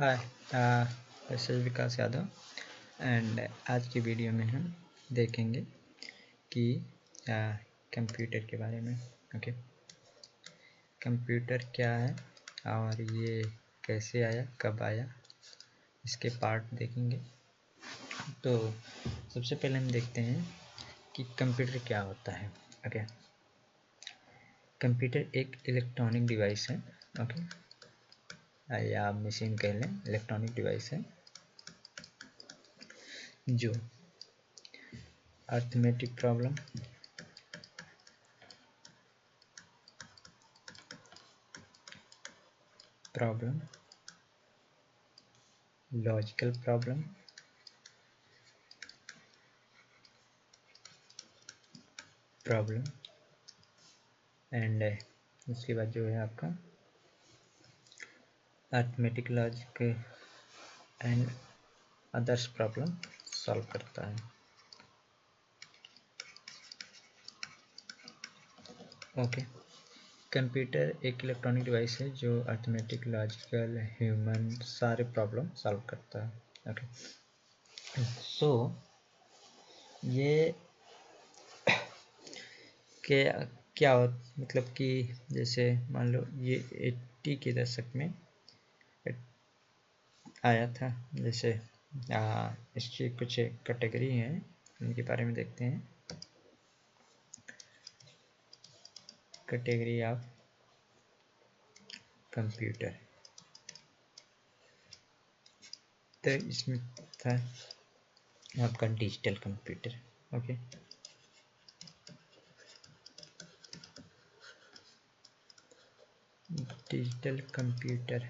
Hi, this is Vikas Yadav and आज की video में हम देखेंगे कि कंप्यूटर के बारे में। ओके, कंप्यूटर क्या है और ये कैसे आया, कब आया, इसके पार्ट देखेंगे। तो सबसे पहले हम देखते हैं कि कंप्यूटर क्या होता है। ओके, कंप्यूटर एक इलेक्ट्रॉनिक डिवाइस है। ओके, या आप मशीन कह लें, इलेक्ट्रॉनिक डिवाइस है जो arithmetic problem, logical problem and उसके बाद जो है आपका arithmetic, logic and others problem solve करता है। ओके, कंप्यूटर एक इलेक्ट्रॉनिक डिवाइस है जो अर्थमेटिक, लॉजिकल, ह्यूमन सारे प्रॉब्लम सॉल्व करता है। ओके, सो ये क्या क्या मतलब कि जैसे मान लो ये 80 के दशक में आया था। जैसे इसकी कुछ कैटेगरी हैं, उनके बारे में देखते हैं। कैटेगरी ऑफ कंप्यूटर, तो इसमें था आपका digital computer. Okay, digital computer,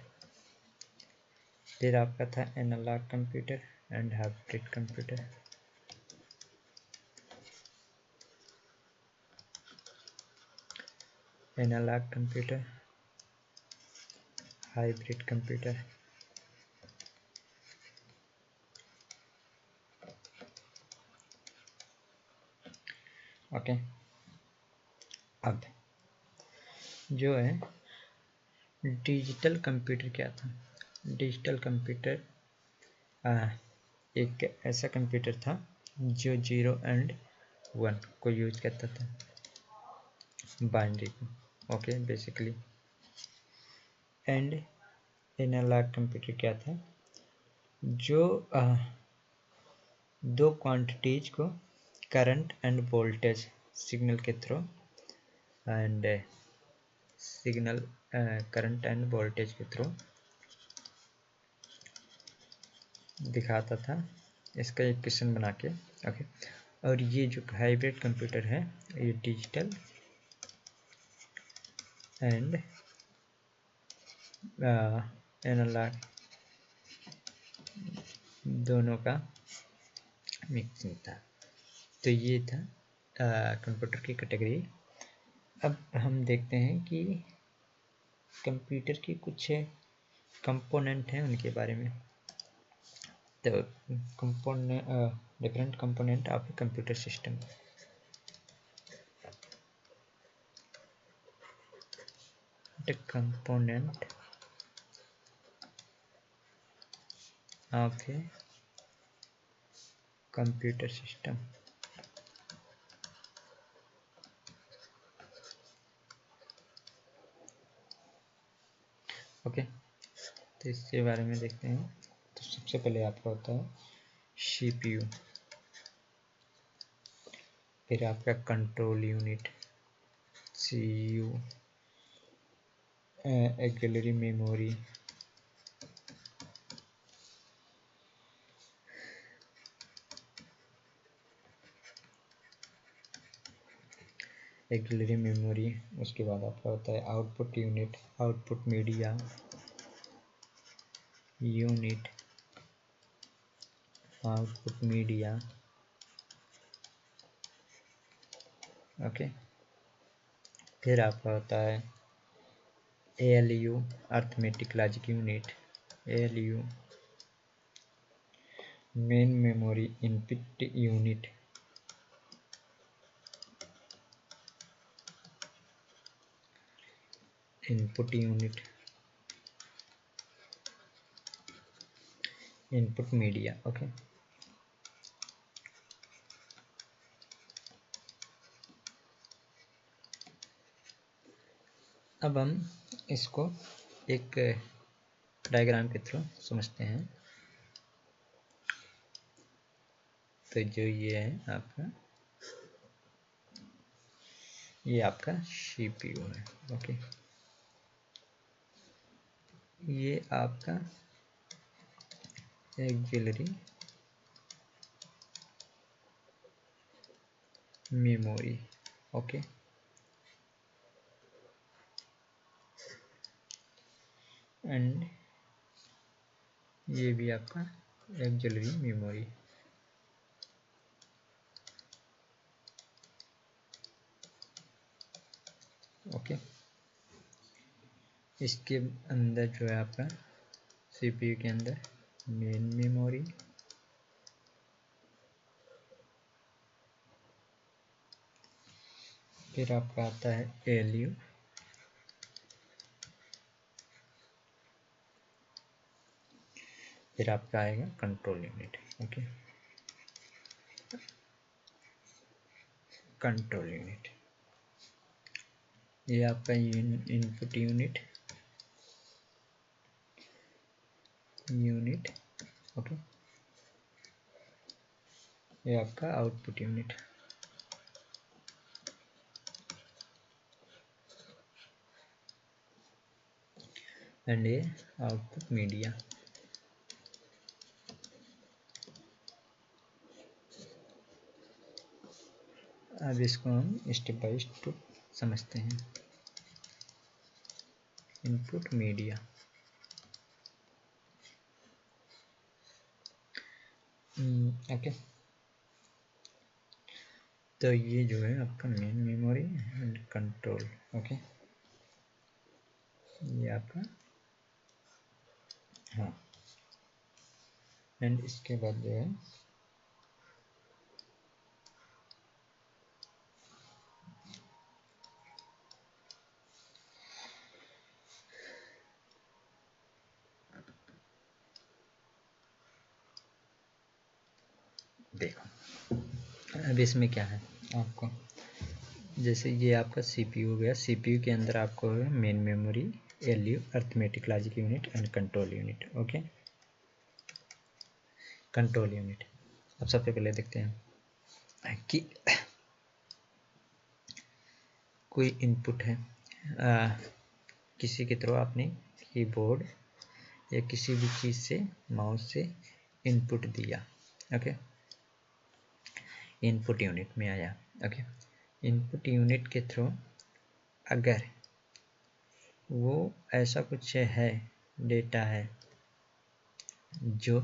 फिर आपका था analog computer and hybrid computer. Analog computer, hybrid computer. Okay, अब जो है डिजिटल कंप्यूटर क्या था। डिजिटल कंप्यूटर एक ऐसा कंप्यूटर था जो 0 एंड 1 को यूज करता था, बाइनरी को। Okay, basically and analog computer क्या था, जो दो क्वांटिटीज को करंट एंड वोल्टेज सिग्नल के through and signal current and voltage के थ्रू दिखाता था, इसका इक्वेशन बना के। ओके, और ये जो हाइब्रिड कंप्यूटर है ये डिजिटल एंड एनालॉग दोनों का मिक्सिंग था। तो ये था कंप्यूटर की कैटेगरी। अब हम देखते हैं कि कंप्यूटर की कुछ कंपोनेंट हैं, उनके बारे में। तो component, different component of a computer system. The component of a computer system. Okay, तो इसके बारे में देखते हैं। तो सबसे पहले आपका होता है सीपीयू, फिर आपका control unit CU, auxiliary memory, auxiliary memory. उसके बाद आपका होता है output unit, output media unit, output media. Okay, फिर आपका होता है ALU, arithmetic logic unit, ALU, main memory input unit, input unit, input media. Okay, अब हम इसको एक डायग्राम के थ्रू समझते हैं। तो जो ये है आपका, ये आपका CPU है। ओके, ये आपका ऑक्सिलरी मेमोरी। ओके, एंड ये भी आपका ऑक्सिलरी मेमोरी। ओके, इसके अंदर जो है आपका CPU के अंदर मेन मेमोरी, फिर आपका आता है ALU, फिर आपका आएगा control unit. Okay, control unit, ये आपका इनपुट यूनिट। ओके, ये आपका आउटपुट यूनिट। एंड ये आउटपुट मीडिया। अब इसको हम स्टेप बाय स्टेप समझते हैं। इनपुट मीडिया, ओके, तो ये जो है आपका main memory and control. Okay, ये आपका, हाँ, एंड इसके बाद जो है देखो, अब इसमें क्या है आपको, जैसे ये आपका CPU हो गया, CPU के अंदर आपको है main memory, ALU arithmetic logic unit and control unit. Okay, control unit. अब सबसे पहले देखते हैं कि कोई इनपुट है, किसी के थ्रू आपने कीबोर्ड या किसी भी चीज़ से, माउस से इनपुट दिया। ओके, इनपुट यूनिट में आया। ओके, इनपुट यूनिट के थ्रू अगर वो ऐसा कुछ है, डेटा है जो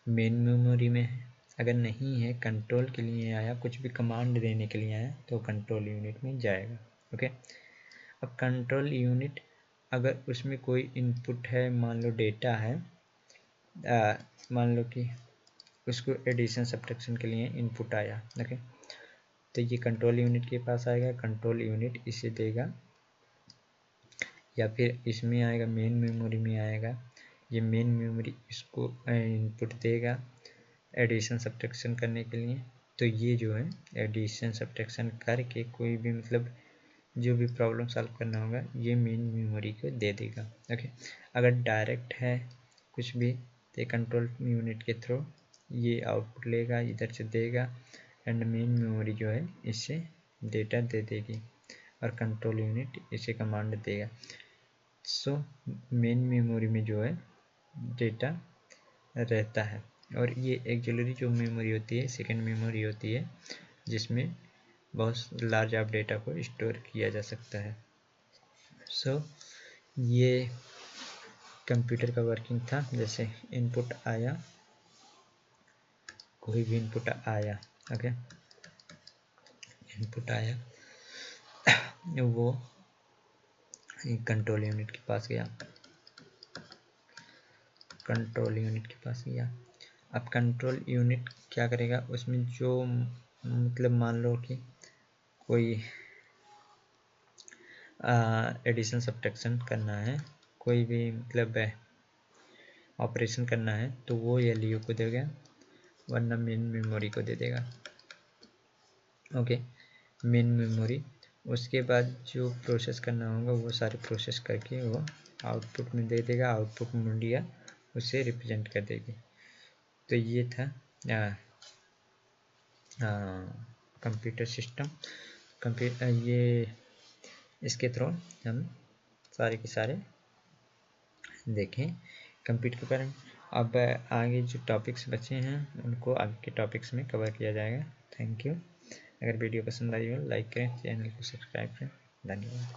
मेन मेमोरी में है, अगर नहीं है, कंट्रोल के लिए आया, कुछ भी कमांड देने के लिए आया, तो कंट्रोल यूनिट में जाएगा। ओके, अब कंट्रोल यूनिट अगर उसमें कोई इनपुट है, मान लो डेटा है, मान लो कि उसको एडिशन सब्ट्रैक्शन के लिए इनपुट आया। ओके, तो ये कंट्रोल यूनिट के पास आएगा, कंट्रोल यूनिट इसे देगा, या फिर इसमें आएगा, मेन मेमोरी में आएगा, ये मेन मेमोरी इसको इनपुट देगा एडिशन सब्ट्रैक्शन करने के लिए। तो ये जो है एडिशन सब्ट्रैक्शन करके कोई भी मतलब जो भी प्रॉब्लम सॉल्व करना होगा, ये मेन मेमोरी को दे देगा। ओके, अगर डायरेक्ट है कुछ भी, तो कंट्रोल यूनिट के थ्रू ये आउटपुट लेगा, इधर से देगा, एंड मेन मेमोरी जो है इससे डेटा दे देगी, और कंट्रोल यूनिट इसे कमांड देगा। सो मेन मेमोरी में जो है डेटा रहता है, और ये ऑक्सिलरी जो मेमोरी होती है, सेकेंड मेमोरी होती है, जिसमें बहुत लार्ज ऑफ डेटा को स्टोर किया जा सकता है। सो ये कंप्यूटर का वर्किंग था। जैसे इनपुट आया, कोई भी इनपुट आया, ओके, इनपुट आया, वो कंट्रोल यूनिट के पास गया, कंट्रोल यूनिट के पास गया। अब कंट्रोल यूनिट क्या करेगा, उसमें जो मतलब मान लो कि कोई एडिशन सब्ट्रैक्शन करना है, कोई भी मतलब ऑपरेशन करना है तो वो LU को देगा, वरना मेन मेमोरी को दे देगा। Okay, main memory. उसके बाद जो प्रोसेस करना होगा वो सारे प्रोसेस करके वो आउटपुट में दे देगा, आउटपुट मीडिया उसे रिप्रेजेंट कर देगी। तो ये था कंप्यूटर सिस्टम। ये इसके थ्रू हम सारे के सारे देखें कंप्यूटर के बारे में। अब आगे जो टॉपिक्स बचे हैं उनको आगे के टॉपिक्स में कवर किया जाएगा। Thank you. अगर वीडियो पसंद आई हो लाइक करें, चैनल को सब्सक्राइब करें। धन्यवाद।